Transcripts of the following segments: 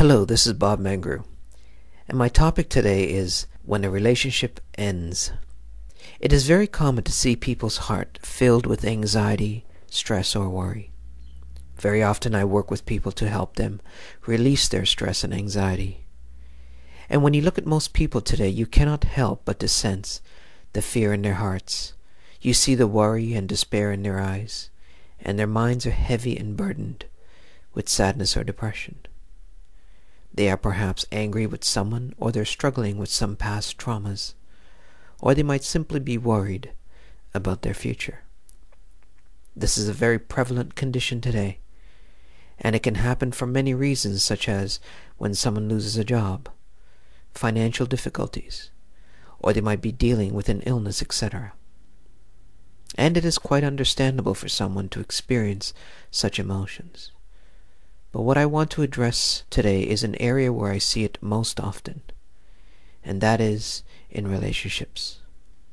Hello, this is Bob Mangru, and my topic today is when a relationship ends. It is very common to see people's heart filled with anxiety, stress, or worry. Very often I work with people to help them release their stress and anxiety. And when you look at most people today, you cannot help but to sense the fear in their hearts. You see the worry and despair in their eyes, and their minds are heavy and burdened with sadness or depression. They are perhaps angry with someone, or they're struggling with some past traumas, or they might simply be worried about their future. This is a very prevalent condition today, and it can happen for many reasons, such as when someone loses a job, financial difficulties, or they might be dealing with an illness, etc. And it is quite understandable for someone to experience such emotions. But what I want to address today is an area where I see it most often, and that is in relationships,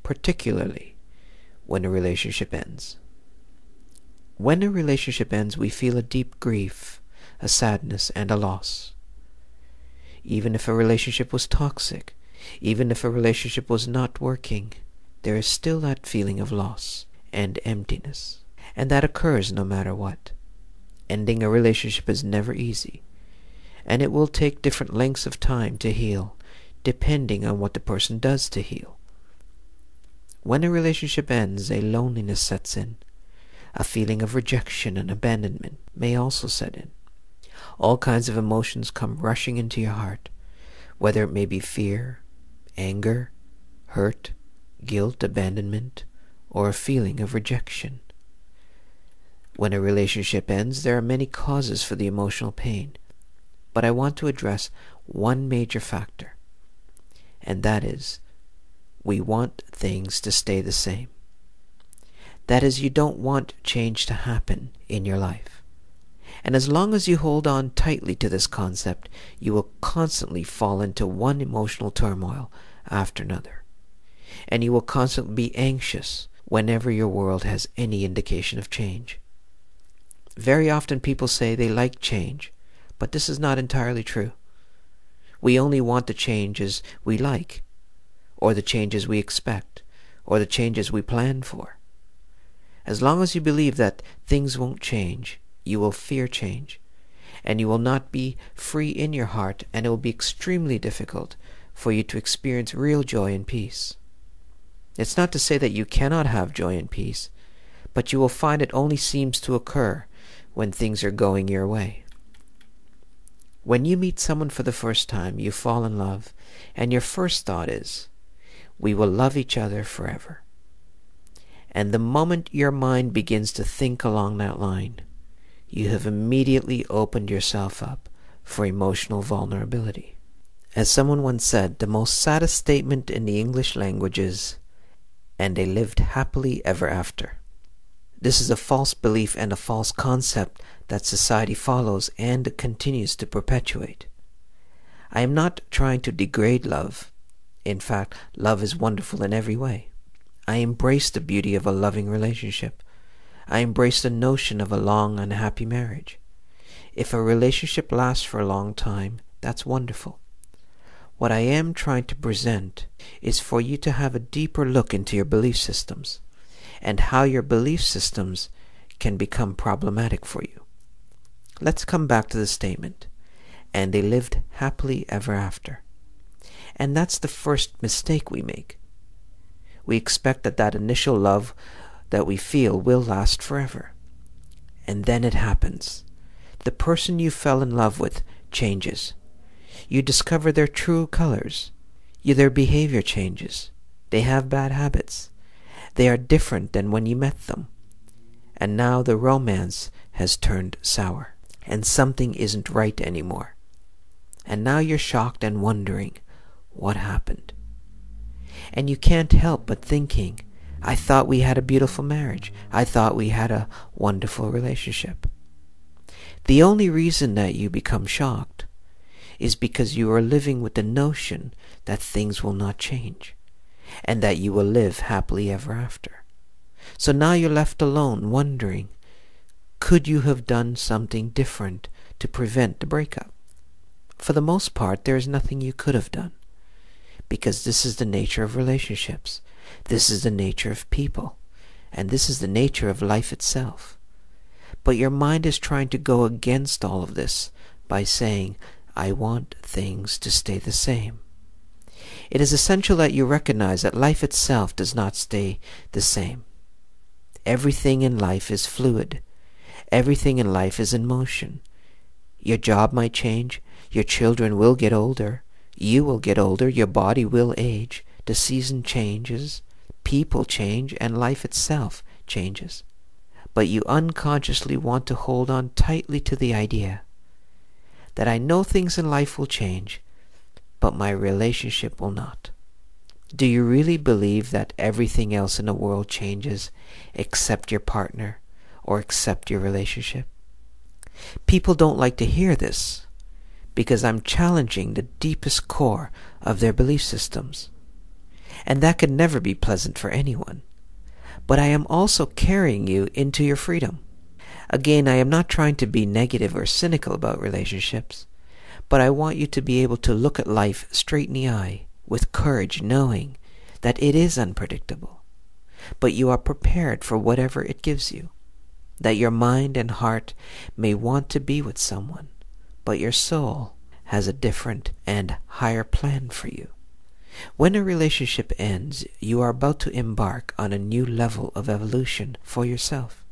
particularly when a relationship ends. When a relationship ends, we feel a deep grief, a sadness, and a loss. Even if a relationship was toxic, even if a relationship was not working, there is still that feeling of loss and emptiness, and that occurs no matter what. Ending a relationship is never easy, and it will take different lengths of time to heal, depending on what the person does to heal. When a relationship ends, a loneliness sets in. A feeling of rejection and abandonment may also set in. All kinds of emotions come rushing into your heart, whether it may be fear, anger, hurt, guilt, abandonment, or a feeling of rejection. When a relationship ends, there are many causes for the emotional pain, but I want to address one major factor, and that is, we want things to stay the same. That is, you don't want change to happen in your life. And as long as you hold on tightly to this concept, you will constantly fall into one emotional turmoil after another. And you will constantly be anxious whenever your world has any indication of change. Very often people say they like change, but this is not entirely true. We only want the changes we like, or the changes we expect, or the changes we plan for. As long as you believe that things won't change, you will fear change, and you will not be free in your heart, and it will be extremely difficult for you to experience real joy and peace. It's not to say that you cannot have joy and peace, but you will find it only seems to occur when things are going your way. When you meet someone for the first time, you fall in love, and your first thought is, we will love each other forever. And the moment your mind begins to think along that line, you have immediately opened yourself up for emotional vulnerability. As someone once said, the most saddest statement in the English language is, and they lived happily ever after. This is a false belief and a false concept that society follows and continues to perpetuate. I am not trying to degrade love. In fact, love is wonderful in every way. I embrace the beauty of a loving relationship. I embrace the notion of a long and happy marriage. If a relationship lasts for a long time, that's wonderful. What I am trying to present is for you to have a deeper look into your belief systems, and how your belief systems can become problematic for you. Let's come back to the statement, and they lived happily ever after. And that's the first mistake we make. We expect that initial love that we feel will last forever. And then it happens. The person you fell in love with changes. You discover their true colors. Their behavior changes. They have bad habits. They are different than when you met them. And now the romance has turned sour, and something isn't right anymore. And now you're shocked and wondering, what happened? And you can't help but thinking, I thought we had a beautiful marriage. I thought we had a wonderful relationship. The only reason that you become shocked is because you are living with the notion that things will not change, and that you will live happily ever after. So now you're left alone wondering, could you have done something different to prevent the breakup? For the most part, there is nothing you could have done, because this is the nature of relationships. This is the nature of people. And this is the nature of life itself. But your mind is trying to go against all of this by saying, I want things to stay the same. It is essential that you recognize that life itself does not stay the same. Everything in life is fluid. Everything in life is in motion. Your job might change. Your children will get older. You will get older. Your body will age. The season changes. People change, and life itself changes. But you unconsciously want to hold on tightly to the idea that I know things in life will change, but my relationship will not. Do you really believe that everything else in the world changes except your partner or except your relationship? People don't like to hear this because I'm challenging the deepest core of their belief systems. And that could never be pleasant for anyone. But I am also carrying you into your freedom. Again, I am not trying to be negative or cynical about relationships, but I want you to be able to look at life straight in the eye with courage, knowing that it is unpredictable, but you are prepared for whatever it gives you, that your mind and heart may want to be with someone, but your soul has a different and higher plan for you. When a relationship ends, you are about to embark on a new level of evolution for yourself.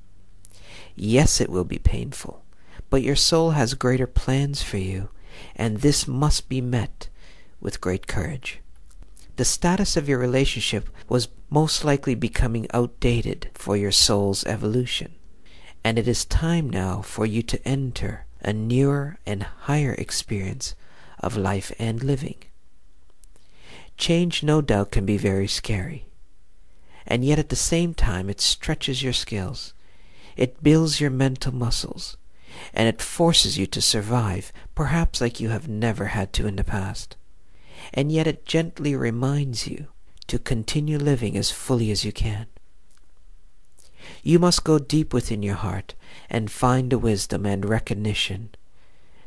Yes, it will be painful, but your soul has greater plans for you, and this must be met with great courage. The status of your relationship was most likely becoming outdated for your soul's evolution, and it is time now for you to enter a newer and higher experience of life and living. Change, no doubt, can be very scary, and yet at the same time it stretches your skills, it builds your mental muscles, and it forces you to survive, perhaps like you have never had to in the past. And yet it gently reminds you to continue living as fully as you can. You must go deep within your heart and find the wisdom and recognition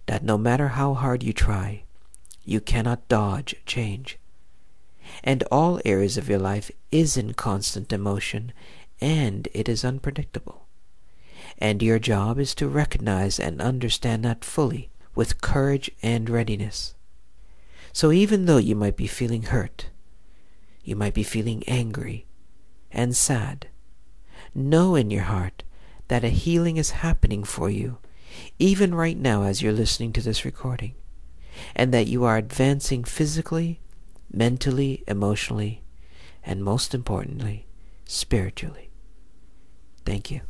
that no matter how hard you try, you cannot dodge change. And all areas of your life is in constant emotion, and it is unpredictable. And your job is to recognize and understand that fully with courage and readiness. So even though you might be feeling hurt, you might be feeling angry and sad, know in your heart that a healing is happening for you, even right now as you're listening to this recording, and that you are advancing physically, mentally, emotionally, and most importantly, spiritually. Thank you.